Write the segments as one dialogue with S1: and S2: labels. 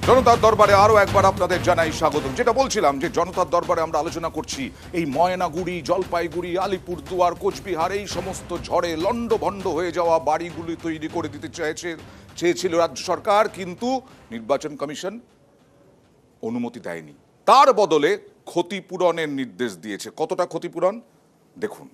S1: জনতার দরবারে আরো একবার আপনাদের জানাই স্বাগতম। যেটা বলছিলাম যে জনতার দরবারে আমরা আলোচনা করছি এই ময়নাগুড়ি, জলপাইগুড়ি, আলিপুরদুয়ার, কোচবিহার এই সমস্ত ঝড়ে লন্ডভন্ড হয়ে যাওয়া বাড়িগুলি তৈরি করে দিতে চেয়েছিল রাজ্য সরকার, কিন্তু নির্বাচন কমিশন অনুমতি দেয়নি। তার বদলে ক্ষতিপূরণের নির্দেশ দিয়েছে। কতটা ক্ষতিপূরণ দেখুন।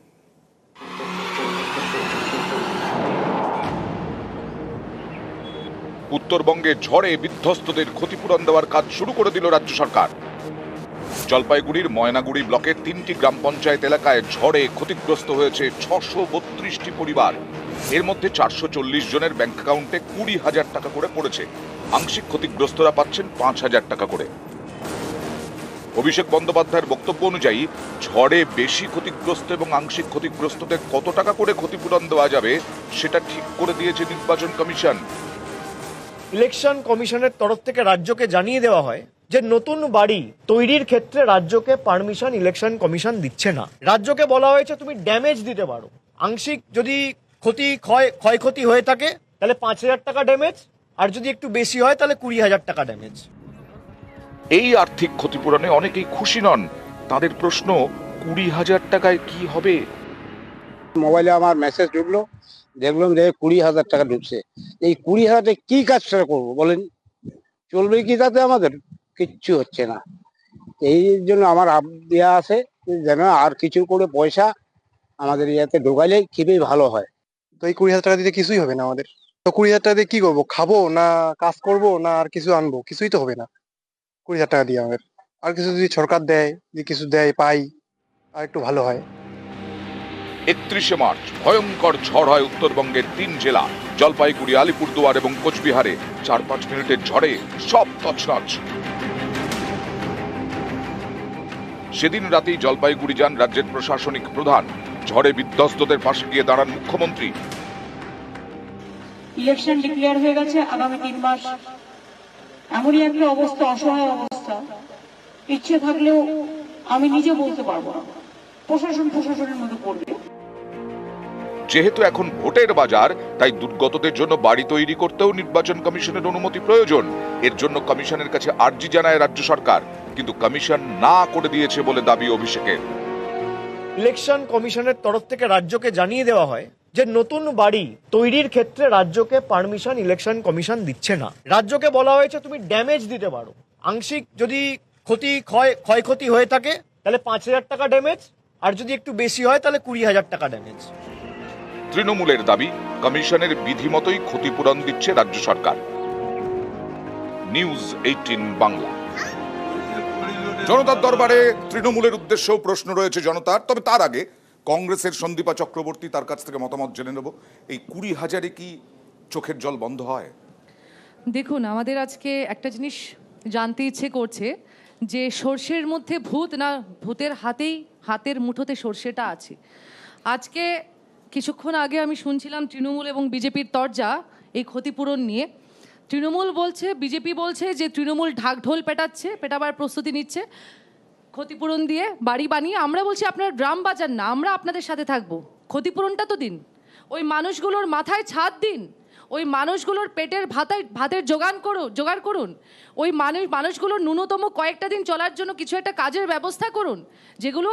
S1: উত্তরবঙ্গে ঝড়ে বিধ্বস্তদের ক্ষতিপূরণ দেওয়ার কাজ শুরু করে দিল রাজ্য সরকার। জলপাইগুড়ির ময়নাগুড়ি ব্লকের 3টি গ্রাম পঞ্চায়েত এলাকায় ঝড়ে ক্ষতিগ্রস্ত হয়েছে 632টি পরিবার। এর মধ্যে 440 জনের ব্যাংক অ্যাকাউন্টে 20,000 টাকা করে পড়েছে। আংশিক ক্ষতিগ্রস্তরা পাচ্ছেন 5,000 টাকা করে। অভিষেক বন্দ্যোপাধ্যায়ের বক্তব্য অনুযায়ী ঝড়ে বেশি ক্ষতিগ্রস্ত এবং আংশিক ক্ষতিগ্রস্তদের কত টাকা করে ক্ষতিপূরণ দেওয়া যাবে সেটা ঠিক করে দিয়েছে নির্বাচন কমিশন।
S2: ইলেকশন কমিশনের তরফ থেকে রাজ্যকে জানিয়ে দেওয়া হয় যে নতুন বাড়ি তৈরির ক্ষেত্রে রাজ্যকে পারমিশন ইলেকশন কমিশন দিচ্ছে না। রাজ্যকে বলা হয়েছে তুমি ড্যামেজ দিতে পারো, আংশিক যদি ক্ষয়ক্ষতি হয়ে থাকে তাহলে 5,000 টাকা ড্যামেজ, আর যদি একটু বেশি হয় তাহলে 20,000 টাকা ড্যামেজ।
S1: এই আর্থিক ক্ষতিপূরণে অনেকেই খুশি নন। তাদের প্রশ্ন, 20,000 টাকায় কি হবে?
S3: মোবাইলে আমার মেসেজ ঢুকলো, দেখলাম যে 20,000 টাকা ঢুকছে। এই 20,000 টাকা কি কাজটা করবো বলেন? চলবে কি তাতে? আমাদের কিচ্ছু হচ্ছে না। এই জন্য আমার দেওয়া আছে যেন আর কিছু করে পয়সা আমাদের ইয়াতে ঢোকাইলে খুবই ভালো হয়।
S4: তো এই 20,000 টাকা দিতে কিছুই হবে না আমাদের। তো 20,000 টাকা দিয়ে কি করবো? খাবো না কাজ করবো না আর কিছু আনবো? কিছুই তো হবে না 20,000 টাকা দিয়ে আমাদের। আর কিছু যদি সরকার দেয়, যদি কিছু দেয় পাই, আর একটু ভালো হয়।
S1: 31শে মার্চ ভয়ঙ্কর ঝড় হয় উত্তরবঙ্গের 3 জেলা জলপাইগুড়ি, আলিপুরদুয়ার এবং কোচবিহারে। 4-5 মিনিটের ঝড়ে সব তছনছ। সেদিন রাতেই জলপাইগুড়ি যান রাজ্যের প্রশাসনিক প্রধান। ঝড়ে বিধ্বস্তদের পাশে গিয়ে দাঁড়ান মুখ্যমন্ত্রী।
S5: ইলেকশন ডিক্লেয়ার হয়ে গেছে আগামী 3 মাস। এমনই একটা অবস্থা, অসহায় অবস্থা, ইচ্ছে থাকলেও আমি নিজে বলতে পারবো না। প্রশাসনের মধ্যে পড়বে।
S1: যেহেতু এখন ভোটের বাজার, তাই দুর্গতদের জন্য বাড়ি তৈরি করতেও নির্বাচন কমিশনের অনুমতি প্রয়োজন। এর জন্য কমিশনের কাছে আর্জি জানায় রাজ্য সরকার, কিন্তু কমিশন না করে দিয়েছে বলে দাবি অভিষেকের।
S2: ইলেকশন কমিশনের তরফ থেকে রাজ্যকে জানিয়ে দেওয়া হয় যে নতুন বাড়ি তৈরির ক্ষেত্রে রাজ্যকে পারমিশন ইলেকশন কমিশন দিচ্ছে না। রাজ্যকে বলা হয়েছে তুমি ড্যামেজ দিতে পারো, আংশিক যদি ক্ষয়ক্ষতি হয়ে থাকে তাহলে 5,000 টাকা ড্যামেজ, আর যদি একটু বেশি হয় তাহলে 20,000 টাকা ড্যামেজ।
S1: তৃণমূলের দাবি, কমিশনের বিধি মতোই ক্ষতিপূরণ দিচ্ছে রাজ্য সরকার। নিউজ 18 বাংলা। জনতার দরবারে তৃণমূলের উদ্দেশ্যেও প্রশ্ন রয়েছে জনতার। তবে তার আগে কংগ্রেসের সন্দীপা চক্রবর্তী, তার কাছ থেকে মতামত জেনে নেব। এই 20,000-এ কি চোখের জল বন্ধ হয়?
S6: দেখুন, আমাদের আজকে একটা জিনিস জানতে ইচ্ছে করছে যে সর্ষের মধ্যে ভূত না ভূতের হাতের মুঠোতে সর্ষেটা আছে। আজকে কিছুক্ষণ আগে আমি শুনছিলাম তৃণমূল এবং বিজেপির তরজা এই ক্ষতিপূরণ নিয়ে। তৃণমূল বলছে, বিজেপি বলছে যে তৃণমূল ঢাকঢোল পেটাবার প্রস্তুতি নিচ্ছে ক্ষতিপূরণ দিয়ে বাড়ি বানিয়ে। আমরা বলছি আপনারা ড্রাম বাজান না, আমরা আপনাদের সাথে থাকবো, ক্ষতিপূরণটা তো দিন। ওই মানুষগুলোর মাথায় ছাদ দিন, ওই মানুষগুলোর পেটের ভাতের জোগাড় করুন। ওই মানুষগুলোর ন্যূনতম কয়েকটা দিন চলার জন্য কিছু একটা কাজের ব্যবস্থা করুন, যেগুলো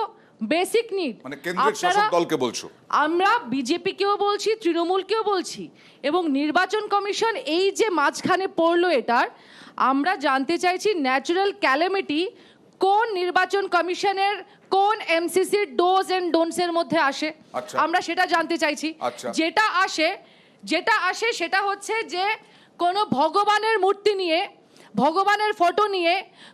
S6: বেসিক নিড।
S1: মানে কেন্দ্রের শাসক দলকে বলছো?
S6: আমরা বিজেপিকেও বলছি, তৃণমূলকেও বলছি, এবং নির্বাচন কমিশন এই যে মাঝখানে পড়লো, এটার আমরা জানতে চাইছি ন্যাচারাল ক্যালামিটি কোন নির্বাচন কমিশনের কোন এমসিসির ডোজ এন্ড ডোন্টস এর মধ্যে আসে। আমরা সেটা জানতে চাইছি। যেটা আসে সেটা হচ্ছে যে কোনো ভগবানের মূর্তি নিয়ে, ভগবানের ফটো নিয়ে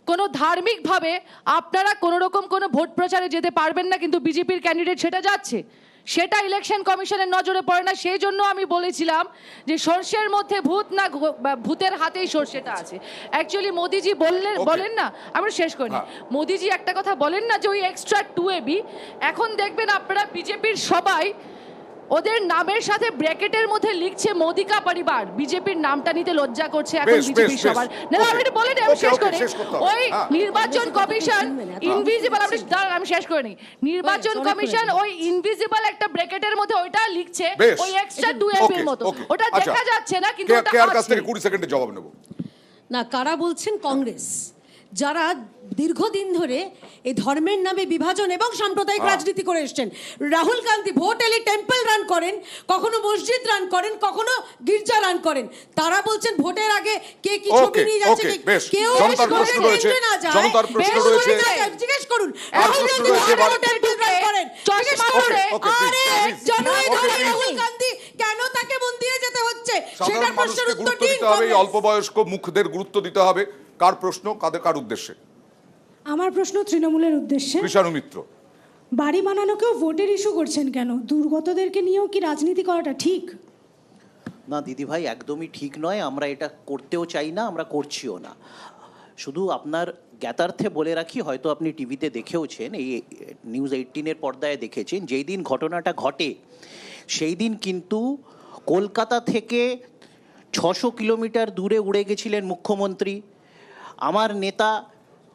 S6: কোনো ধার্মিকভাবে আপনারা কোনো রকম কোনো ভোট প্রচারে যেতে পারবেন না, কিন্তু বিজেপির ক্যান্ডিডেট সেটা যাচ্ছে। সেটা ইলেকশন কমিশনের নজরে পড়ে না। সেই জন্য আমি বলেছিলাম যে সর্ষের মধ্যে ভূত না ভূতের হাতেই সর্ষেটা আছে। অ্যাকচুয়ালি মোদিজি বলেন না, আমরা শেষ করিনি। মোদিজি একটা কথা বলেন না যে ওই এক্সট্রা 2AB, এখন দেখবেন আপনারা বিজেপির সবাই ওদের নামের সাথে ব্র্যাকেটের মধ্যে লিখছে মোদিকা পরিবার। বিজেপির নামটা নিতে লজ্জা করছে এখন বিজেপির সবার। না আমি বলে নি, আমি শেষ করি। ওই নির্বাচন কমিশন ইনভিজিবল, আমি শেষ করিনি। নির্বাচন কমিশন ওই ইনভিজিবল একটা ব্র্যাকেটের মধ্যে ওইটা লিখছে, ওই এক্সট্রা 2AB এর মতো। ওটা দেখা যাচ্ছে না, কিন্তু ওটা আছে।
S1: 20 সেকেন্ডে জবাব নেব।
S7: না, কারা বলছেন? কংগ্রেস, যারা দীর্ঘদিন ধরে এই ধর্মের নামে বিভাজন এবং সাম্প্রদায়িক রাজনীতি করে এসছেন। রাহুল গান্ধী ভোট এলে টেম্পল রান করেন, কখনো মসজিদ রান করেন, কখনো গির্জা রান করেন। তারা বলছেন ভোটের আগে কে কি ছবি নিয়ে যাচ্ছে, কেউ
S1: জনতার প্রশ্ন রয়েছে, জনতার প্রশ্ন রয়েছে,
S7: জিজ্ঞেস করুন।
S1: আর
S7: রাহুল
S1: প্রশ্ন
S7: গান্ধী
S1: রয়েছে এবার।
S7: টেম্পল রান করেন,
S6: চশমা পরে,
S7: আরে জনগণ
S1: please.
S7: রাহুল গান্ধী কেন তাকে মন্দিরে যেতে হচ্ছে
S1: সাধারণ
S7: সেটার
S1: মানুষকে
S7: প্রশ্নের উত্তর
S1: গুরুত্ব
S7: দিন।
S1: দিতে হবে, এই অল্প বয়স্ক মুখদের গুরুত্ব দিতে হবে। কার প্রশ্ন, কার উদ্দেশ্যে?
S8: আমার প্রশ্ন তৃণমূলের উদ্দেশ্যে।
S1: কৃষাণু মিত্র।
S8: বাড়ি বানানোকেও ভোটের ইস্যু করছেন কেন? দুর্গতদেরকে নিয়েও কি রাজনীতি করাটা ঠিক?
S9: না দিদিভাই, একদমই ঠিক নয়। আমরা এটা করতেও চাই না, আমরা করছিও না। শুধু আপনার জ্ঞাতার্থে বলে রাখি, হয়তো আপনি টিভিতে দেখেওছেন, এই নিউজ 18-এর পর্দায় দেখেছেন, যেই দিন ঘটনাটা ঘটে সেই দিন কিন্তু কলকাতা থেকে 600 কিলোমিটার দূরে উড়ে গেছিলেন মুখ্যমন্ত্রী। আমার নেতা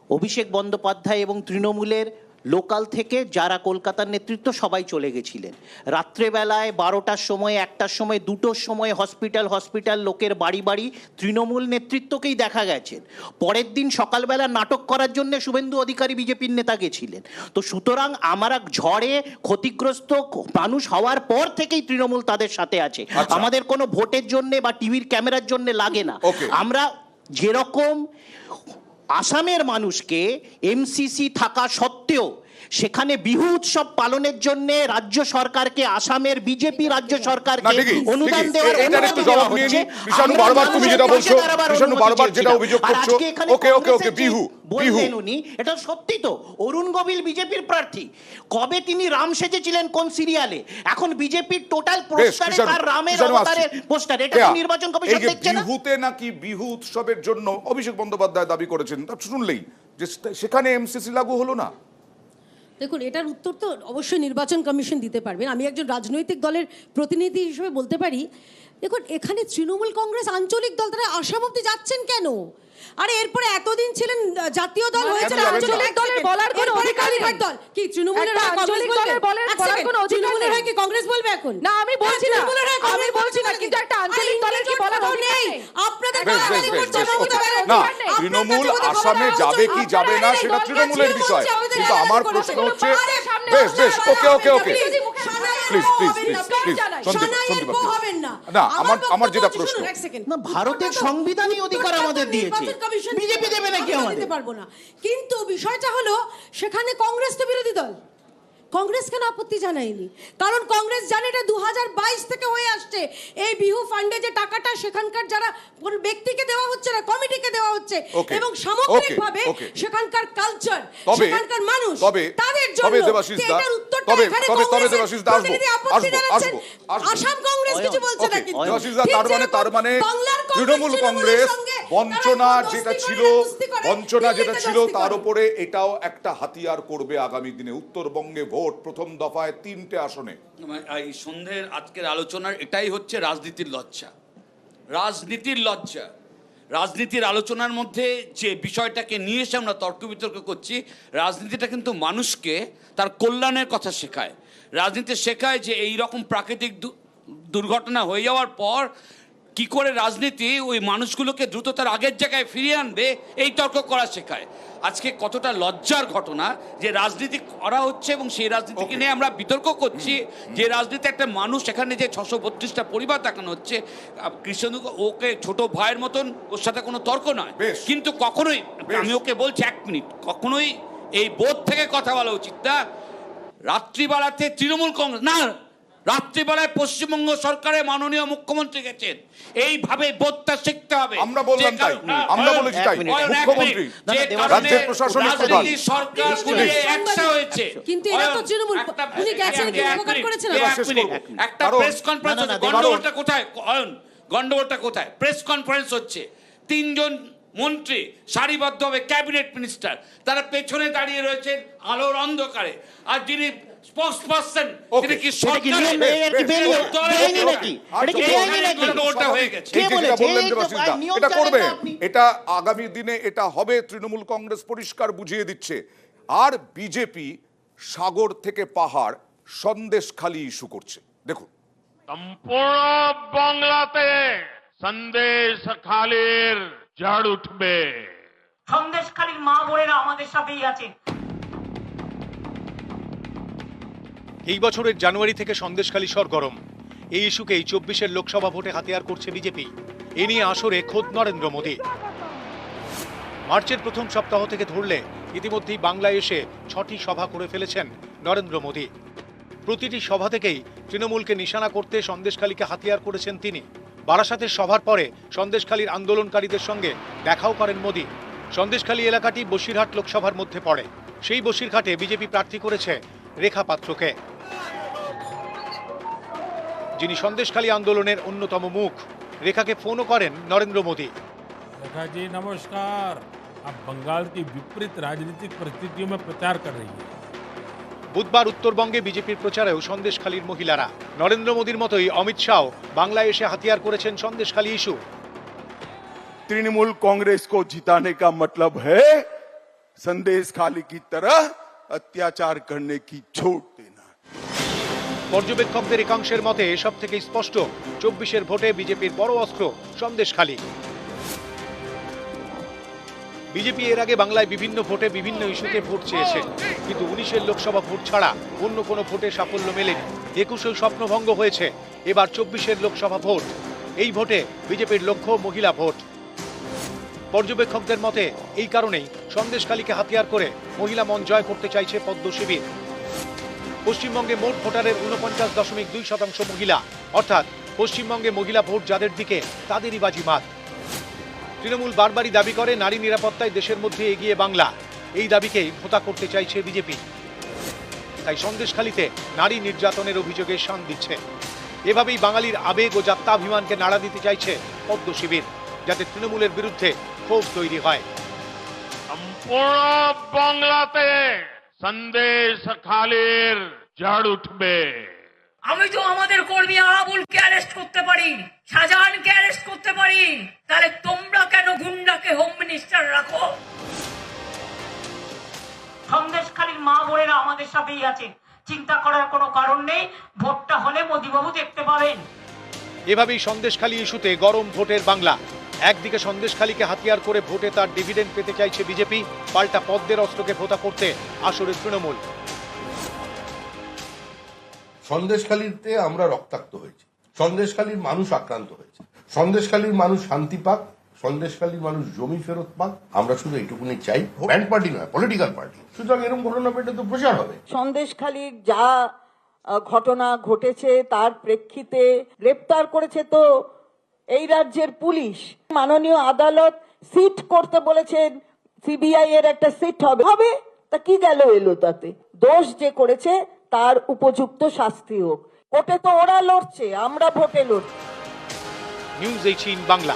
S9: অভিষেক বন্দ্যোপাধ্যায় এবং তৃণমূলের লোকাল থেকে যারা কলকাতার নেতৃত্ব সবাই চলে গেছিলেন। রাত্রেবেলায় 12টার সময়, 1টার সময়, 2টোর সময় হসপিটাল লোকের বাড়ি বাড়ি তৃণমূল নেতৃত্বকেই দেখা গেছেন। পরের দিন সকালবেলা নাটক করার জন্য শুভেন্দু অধিকারী বিজেপির নেতা গেছিলেন। তো সুতরাং আমরা ঝড়ে ক্ষতিগ্রস্ত মানুষ হওয়ার পর থেকেই তৃণমূল তাদের সাথে আছে। আমাদের কোনো ভোটের জন্য বা টিভির ক্যামেরার জন্য লাগে না। আমরা যেরকম আসামের মানুষকে এমসিসি থাকা সত্ত্বেও সেখানে বিহু উৎসব পালনের জন্য রাজ্য সরকারকে, আসামের বিজেপি রাজ্য সরকারকে অনুদান দেওয়ার অনুমতি দেওয়া হচ্ছে।
S1: কৃষাণু বারবার তুমি যেটা বলছো, কৃষাণু বারবার যেটা অভিযোগ করছো, ওকে বিহু
S9: বললেন উনি, এটা সত্যি তো। অরুণ গোবিল বিজেপির প্রার্থী, কবে তিনি রাম সেজেছিলেন কোন সিরিয়ালে? এখন বিজেপির টোটাল পোস্টারে তার রামের অবতারের পোস্টার। এটা কি নির্বাচন কমিশন দেখছে না?
S1: বিহুতে নাকি বিহু উৎসবের জন্য অভিষেক বন্দ্যোপাধ্যায় দাবি করেছেন, তা শুনলেই যে সেখানে এমসিসি লাগু হলো না।
S7: দেখুন, এটার উত্তর তো অবশ্যই নির্বাচন কমিশন দিতে পারবেন। আমি একজন রাজনৈতিক দলের প্রতিনিধি হিসেবে বলতে পারি, দেখুন এখানে তৃণমূল কংগ্রেস আঞ্চলিক দল, তারা আসাম অব্দি যাচ্ছেন কেন? আরে এরপরে এতদিন ছিলেন জাতীয় দল, হয়েছে আঞ্চলিক দলের বলার কোনো অধিকার নেই। দল কি তৃণমূলের হয় কংগ্রেস বলবে? বলার কোনো অধিকার হয় কি কংগ্রেস বলবে এখন?
S6: না, আমি বলছি না, আমি বলছি না, কিন্তু একটা আঞ্চলিক দলের কি বলার অধিকার নেই?
S7: আপনাদের
S1: না, তৃণমূল আসামে যাবে কি যাবে না সেটা তৃণমূলের বিষয়, কিন্তু আমার প্রশ্ন হচ্ছে, বেশ ওকে প্লিজ না, আমার যেটা প্রশ্ন,
S9: না, ভারতের সংবিধানই অধিকার আমাদের দিয়েছে, বিজেপি দেবে নাকি আমাদের?
S7: দিতে পারবো না। কিন্তু বিষয়টা হলো সেখানে কংগ্রেস তো বিরোধী দল, কংগ্রেস কেন আপত্তি জানায়নি? কারণ কংগ্রেস জানে এটা 2022 থেকে হয়ে আসছে। এই বিহু ফান্ডে যে টাকাটা সেখানকার যারা কোন ব্যক্তিকে দেওয়া হচ্ছে না, কমিটিকে দেওয়া হচ্ছে, এবং সামগ্রিকভাবে সেখানকার কালচার, সেখানকার মানুষ, তাদের জন্য এটার উত্তরটা এখানে আসাম কংগ্রেস কিছু বলছে না। কিন্তু
S1: তার মানে তৃণমূল কংগ্রেস বঞ্চনা যেটা ছিল তার উপরে এটাও একটা হাতিয়ার করবে আগামী দিনে। উত্তরবঙ্গে ভোট প্রথম দফায় 3টে আসনে।
S10: এই সন্ধ্যের আজকের আলোচনার এটাই হচ্ছে রাজনীতির লজ্জা। রাজনীতির আলোচনার মধ্যে যে বিষয়টাকে নিয়ে এসে আমরা তর্ক বিতর্ক করছি, রাজনীতিটা কিন্তু মানুষকে তার কল্যাণের কথা শেখায়। রাজনীতি শেখায় যে এই রকম প্রাকৃতিক দুর্ঘটনা হয়ে যাওয়ার পর কি করে রাজনীতি ওই মানুষগুলোকে দ্রুত তার আগের জায়গায় ফিরিয়ে আনবে, এই তর্ক করা শেখায়। আজকে কতটা লজ্জার ঘটনা যে রাজনীতি করা হচ্ছে এবং সেই রাজনীতিকে নিয়ে আমরা বিতর্ক করছি। যে রাজনীতি একটা মানুষ, এখানে যে 632টা পরিবার দেখানো হচ্ছে, কৃষ্ণ ওকে ছোট ভাইয়ের মতন, ওর সাথে কোনো তর্ক নয়, কিন্তু কখনোই, আমি ওকে বলছি 1 মিনিট, কখনোই এই বোধ থেকে কথা বলা উচিত না। রাত্রিবেলাতে তৃণমূল কংগ্রেস না, রাত্রিবেলায় পশ্চিমবঙ্গ সরকারের মাননীয় মুখ্যমন্ত্রী গেছেন, এইভাবে বোধটা শিখতে হবে।
S1: আমরা বললাম তাই, আমরা বলেছি তাই, মুখ্যমন্ত্রী রাজ্যের প্রশাসনিক প্রধান
S10: সরকার গুলিয়ে একসা হয়েছে।
S7: কিন্তু এটা তো তৃণমূল, উনি গেছেন কি প্রকার করেছেন?
S10: একটা প্রেস কনফারেন্স হচ্ছে, গন্ডগোলটা কোথায়? প্রেস কনফারেন্স হচ্ছে, 3 জন মন্ত্রী সারিবদ্ধভাবে, ক্যাবিনেট মিনিস্টার, তারা পেছনে দাঁড়িয়ে রয়েছেন আলোর অন্ধকারে, আর যিনি স্পোকসপারসন তিনি কি সরকারের
S1: এটা করবে, এটা আগামী দিনে এটা হবে। তৃণমূল কংগ্রেস পরিষ্কার বুঝিয়ে দিচ্ছে। আর বিজেপি সাগর থেকে পাহাড় সন্দেশখালি ইস্যু করছে। দেখুন,
S11: সম্পূর্ণ বাংলাতে সন্দেশখালির ঝড় উঠবে।
S5: সন্দেশখালীর মা বোনেরা আমাদের সাথেই আছে।
S12: এই বছরের জানুয়ারি থেকে সন্দেশখালী সরগরম। এই ইস্যুকেই 24-এর লোকসভা ভোটে হাতিয়ার করছে বিজেপি। এ নিয়ে আসরে খোদ নরেন্দ্র মোদী। মার্চের প্রথম সপ্তাহ থেকে ধরলে ইতিমধ্যেই বাংলায় এসে 6টি সভা করে ফেলেছেন নরেন্দ্র মোদী। প্রতিটি সভা থেকেই তৃণমূলকে নিশানা করতে সন্দেশখালীকে হাতিয়ার করেছেন তিনি। বারাসাতের সভার পরে সন্দেশখালীর আন্দোলনকারীদের সঙ্গে দেখাও করেন মোদী। সন্দেশখালী এলাকাটি বসিরহাট লোকসভার মধ্যে পড়ে। সেই বসিরহাটে বিজেপি প্রার্থী করেছে রেখা পাত্রকে, যিনি সন্দেশখালী আন্দোলনের অন্যতম মুখ। রেখাকে ফোনও করেন নরেন্দ্র মোদী।
S11: रेखा जी नमस्कार। आप बंगाल की विपरीत राजनीतिक परिस्थितियों में प्रचार कर रही है।
S12: বুধবার উত্তরবঙ্গে বিজেপির প্রচারেও সন্দেশখালীর মহিলারা। নরেন্দ্র মোদীর মতোই অমিত শাহ বাংলায় এসে হাতিয়ার করেছেন সন্দেশখালী ইস্যু।
S13: तृणमूल कांग्रेस को जिताने का मतलब है संदेशखाली की तरह अत्याचार करने की छूट देना।
S12: পর্যবেক্ষকদের একাংশের মতে এসব থেকে স্পষ্ট 24-এর ভোটে বিজেপির বড় অস্ত্র সন্দেশখালী। বিজেপি এর আগে বাংলায় বিভিন্ন ভোটে বিভিন্ন ইস্যুতে ভোট চেয়েছে, কিন্তু 19-এর লোকসভা ভোট ছাড়া অন্য কোনো ভোটে সাফল্য মেলেনি। 21-এও স্বপ্নভঙ্গ হয়েছে। এবার 24-এর লোকসভা ভোট। এই ভোটে বিজেপির লক্ষ্য মহিলা ভোট। পর্যবেক্ষকদের মতে এই কারণেই সন্দেশখালীকে হাতিয়ার করে মহিলা মন জয় করতে চাইছে পদ্ম শিবির। পশ্চিমবঙ্গে মোট ভোটারের 49.2% মহিলা, অর্থাৎ পশ্চিমবঙ্গে মহিলা ভোট যাদের দিকে তাদেরই বাজিমাত। তৃণমূল বারবারই দাবি করে নারী নিরাপত্তায় দেশের মধ্যে এগিয়ে বাংলা। এই দাবিকেই ভোতা করতে চাইছে বিজেপি। তাই সন্দেশখালীতে নারী নির্যাতনের অভিযোগে শান দিচ্ছে। এভাবেই বাঙালির আবেগ ও যাত্রাভিমানকে নাড়া দিতে চাইছে পদ্ম শিবির, যাতে তৃণমূলের বিরুদ্ধে ক্ষোভ তৈরি হয়।
S11: সম্পূর্ণ বাংলাতে সন্দেশখালীর ঝড় উঠবে।
S5: আমি তো আমাদের কর্মী আরাবুলকে অ্যারেস্ট করতে পারি, শাহজাহানকে অ্যারেস্ট করতে পারি, তাহলে তোমরা কেন গুন্ডাকে হোম মিনিস্টার রাখো? সন্দেশখালীর মা বোনেরা আমাদের সাথেই আছে। চিন্তা করার কোনো কারণ নেই। ভোটটা হলে মোদিবাবু দেখতে পাবেন।
S12: এভাবেই সন্দেশখালী ইস্যুতে গরম ভোটের বাংলা। একদিকে সন্দেশখালীকে হাতিয়ার করে ভোটে তার ডিভিডেন্ড পেতে চাইছে বিজেপি, পাল্টা পদ্মের অস্ত্রকে ভোতা করতে আসরে তৃণমূল।
S13: সন্দেশখালীতে আমরা রক্তাক্ত হয়েছি, সন্দেশখালীর মানুষ আক্রান্ত হয়েছে, সন্দেশখালীর মানুষ শান্তি পাক, সন্দেশখালীর মানুষ জমি ফেরত পাক। আমরা শুধু এইটুকুনি চাই, ব্যান্ড পার্টি নয়, পলিটিক্যাল পার্টি। সুতরাং এরকম ঘটনা পেটে তো প্রচার হবে।
S5: সন্দেশখালীর যা ঘটনা ঘটেছে তার প্রেক্ষিতে গ্রেপ্তার করেছে তো এই রাজ্যের পুলিশ। মাননীয় আদালত সিট করতে বলেছেন, সিবিআই এর একটা সিট হবে। তা কি গেল এলো তাতে? দোষ যে করেছে তার উপযুক্ত শাস্তি হোক। ভোটে তো ওরা লড়ছে, আমরা ভোটে লড়ছি।
S12: নিউজ 18 বাংলা।